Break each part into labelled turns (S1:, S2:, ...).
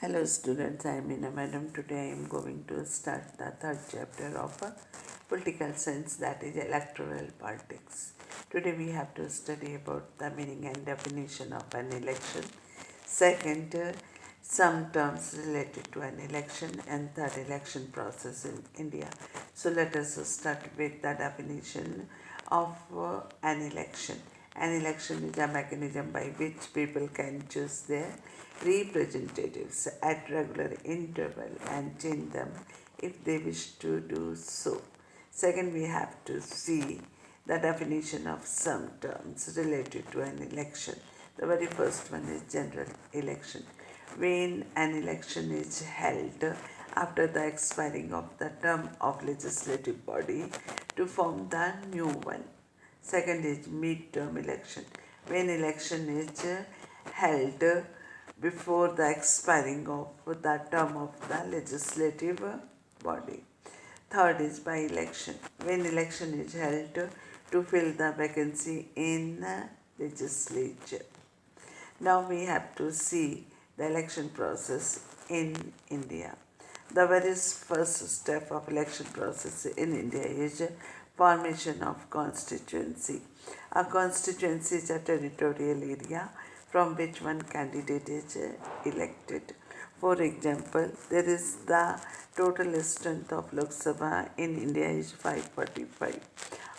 S1: Hello students, I am Meena Madam. Today I am going to start the third chapter of political science, that is electoral politics. Today we have to study about the meaning and definition of an election. Second, some terms related to an election, and third, election process in India. So let us start with the definition of an election. An election is a mechanism by which people can choose their representatives at regular interval and change them if they wish to do so. Second, we have to see the definition of some terms related to an election. The very first one is general election. When an election is held after the expiring of the term of legislative body to form the new one. Second is mid-term election. When election is held before the expiring of the term of the legislative body. Third is by-election. When election is held to fill the vacancy in the legislature. Now we have to see the election process in India. The very first step of election process in India is formation of constituency. A constituency is a territorial area from which one candidate is elected. For example, there is the total strength of Lok Sabha in India is 545.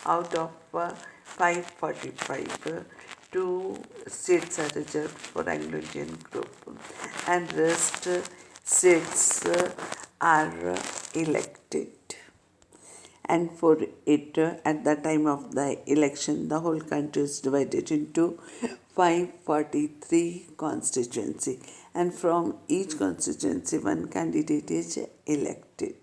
S1: Out of 545, 2 seats are reserved for Anglo-Indian group and rest seats are elected. And for it, at the time of the election, the whole country is divided into 543 constituency, and from each constituency one candidate is elected.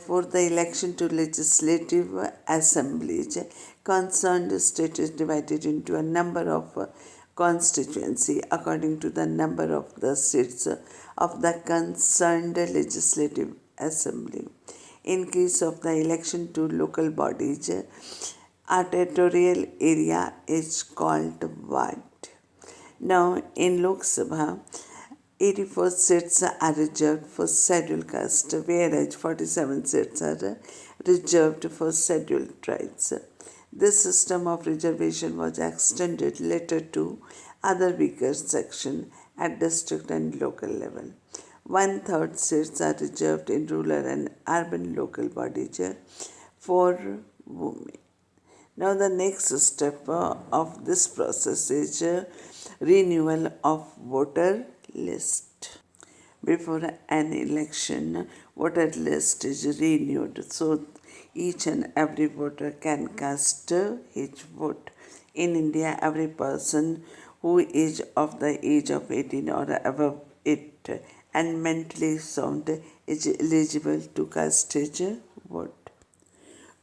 S1: For the election to legislative assemblies, concerned state is divided into a number of constituency according to the number of the seats of the concerned legislative assembly. In case of the election to local bodies, a territorial area is called ward. Now, in Lok Sabha, 84 seats are reserved for scheduled caste, whereas 47 seats are reserved for scheduled tribes. This system of reservation was extended later to other weaker sections at district and local level. 1/3 seats are reserved in rural and urban local bodies for women. Now the next step of this process is renewal of voter list. Before an election, voter list is renewed so each and every voter can cast his vote. In India, every person who is of the age of 18 or above it and mentally sound is eligible to cast his vote.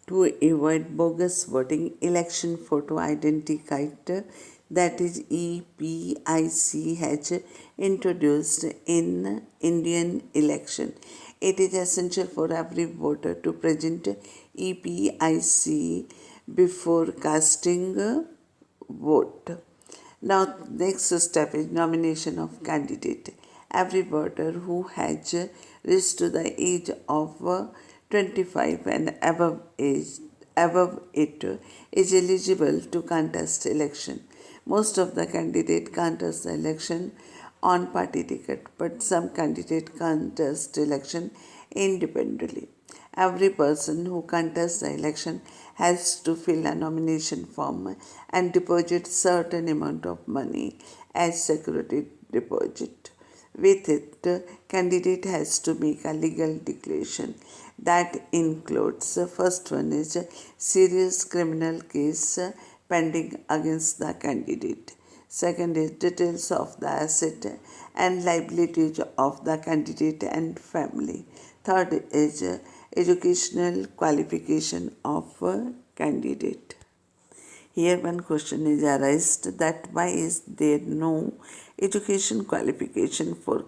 S1: To avoid bogus voting, election photo identity card, that is EPIC, introduced in Indian election. It is essential for every voter to present EPIC before casting a vote. Now, next step is nomination of candidate. Every voter who has reached to the age of 25 and above it is eligible to contest election. Most of the candidates contest the election on party ticket, but some candidates contest election independently. Every person who contests the election has to fill a nomination form and deposit certain amount of money as security deposit. With it, candidate has to make a legal declaration that includes first one is serious criminal case pending against the candidate. Second is details of the asset and liabilities of the candidate and family. Third is educational qualification of a candidate. Here one question is arised that why is there no education qualification for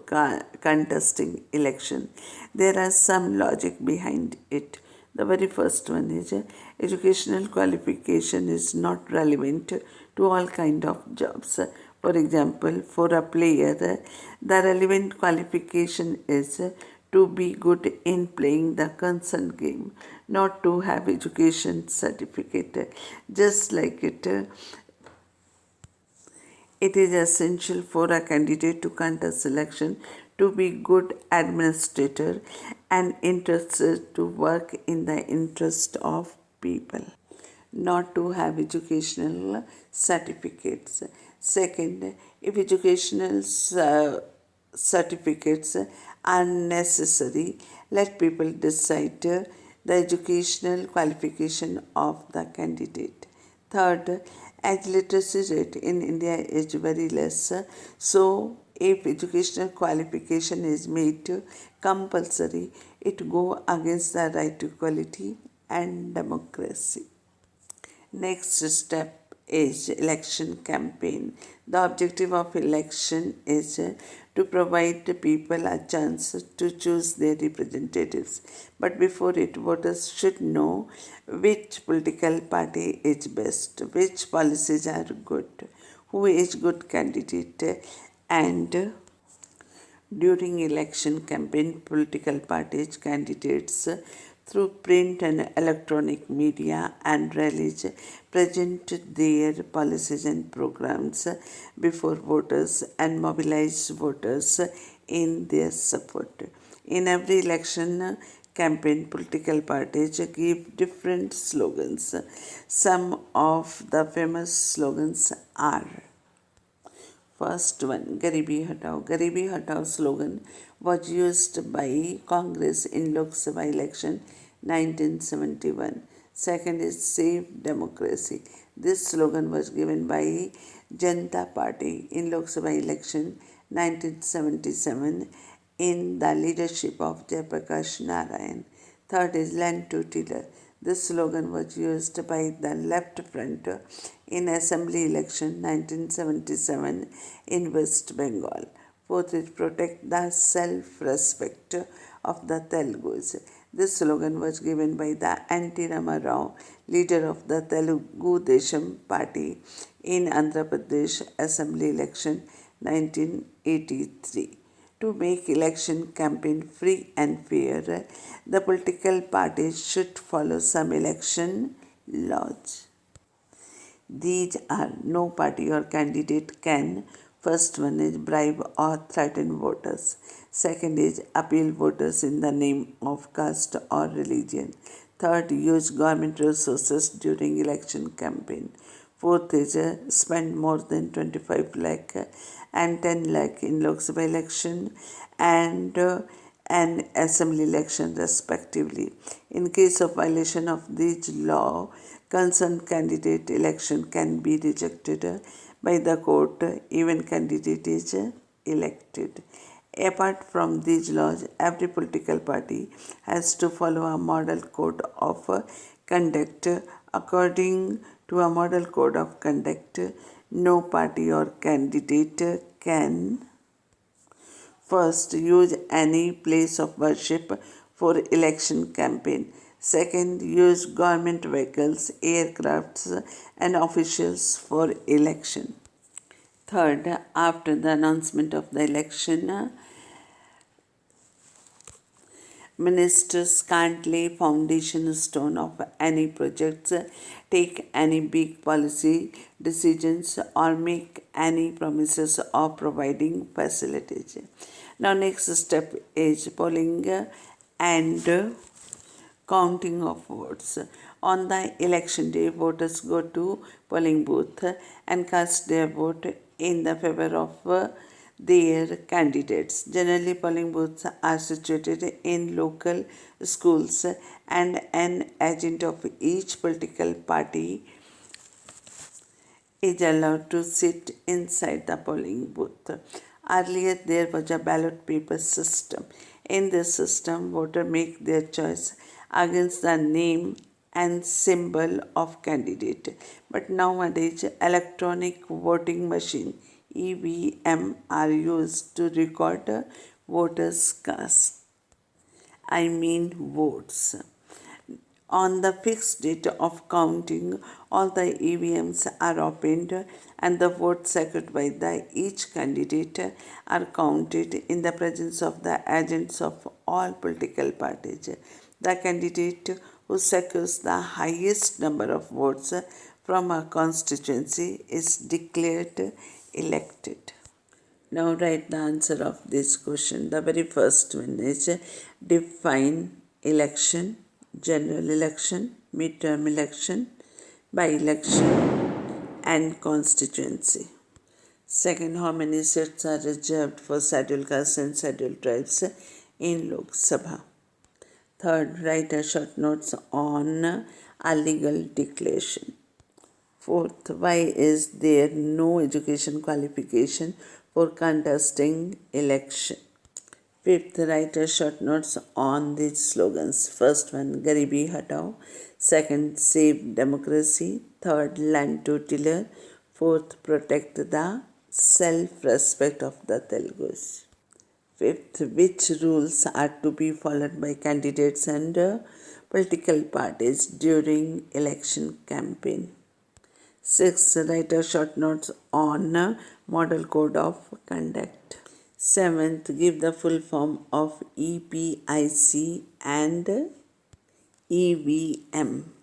S1: contesting election? There are some logic behind it. The very first one is educational qualification is not relevant to all kind of jobs. For example, for a player, the relevant qualification is to be good in playing the concerned game, not to have education certificate. Just like it is essential for a candidate to contest selection to be good administrator and interested to work in the interest of people, not to have educational certificates. Second, if educational certificates are necessary, let people decide the educational qualification of the candidate. Third, as literacy rate in India is very less, so if educational qualification is made compulsory, it go against the right to equality and democracy. Next step is election campaign. The objective of election is to provide the people a chance to choose their representatives. But before it, voters should know which political party is best, which policies are good, who is good candidate, and during election campaign, political parties, candidates through print and electronic media and rallies present their policies and programs before voters and mobilize voters in their support. In every election campaign, political parties give different slogans. Some of the famous slogans are: first one, Garibi Hatao. Garibi Hatao slogan was used by Congress in Lok Sabha election 1971. Second is Save Democracy. This slogan was given by Janata Party in Lok Sabha election 1977 in the leadership of Jayaprakash Narayan. Third is Land to Tiller. This slogan was used by the Left Front in Assembly election 1977 in West Bengal. Fourth is Protect the Self-Respect of the Telugus. This slogan was given by the N.T. Rama Rao, leader of the Telugu Desam Party in Andhra Pradesh Assembly election 1983. To make election campaign free and fair, the political parties should follow some election laws. These are: no party or candidate can. First one is bribe or threaten voters. Second is appeal voters in the name of caste or religion. Third, use government resources during election campaign. Fourth is spend more than 25 lakh and 10 lakh in Lok Sabha election and an assembly election respectively. In case of violation of this law, concerned candidate election can be rejected by the court even candidate is elected. Apart from these laws, every political party has to follow a model code of conduct. According to a model code of conduct, no party or candidate can: first, use any place of worship for election campaign. Second, use government vehicles, aircrafts, and officials for election. Third, after the announcement of the election, ministers can't lay foundation stone of any projects, take any big policy decisions, or make any promises of providing facilities. Now, next step is polling and counting of votes. On the election day, voters go to polling booth and cast their vote in the favor of their candidates. Generally, polling booths are situated in local schools, and an agent of each political party is allowed to sit inside the polling booth. Earlier, there was a ballot paper system. In this system, voters make their choice against the name and symbol of candidate. But nowadays, electronic voting machine (EVM) are used to record voters' cast. Votes. On the fixed date of counting, all the EVMs are opened and the votes secured by each candidate are counted in the presence of the agents of all political parties. The candidate who secures the highest number of votes from a constituency is declared elected. Now write the answer of this question. The very first one is define election, general election, midterm election, by-election and constituency. Second, how many seats are reserved for scheduled castes and scheduled tribes in Lok Sabha? Third, write a short notes on a legal declaration. Fourth, why is there no education qualification for contesting election? Fifth, write a short notes on these slogans. First one, Garibi Hatao. Second, Save Democracy. Third, Land to Tiller. Fourth, Protect the Self-Respect of the Telugus. Fifth, which rules are to be followed by candidates and political parties during election campaign? Sixth, write a short notes on Model Code of Conduct. Seventh, give the full form of EPIC and EVM.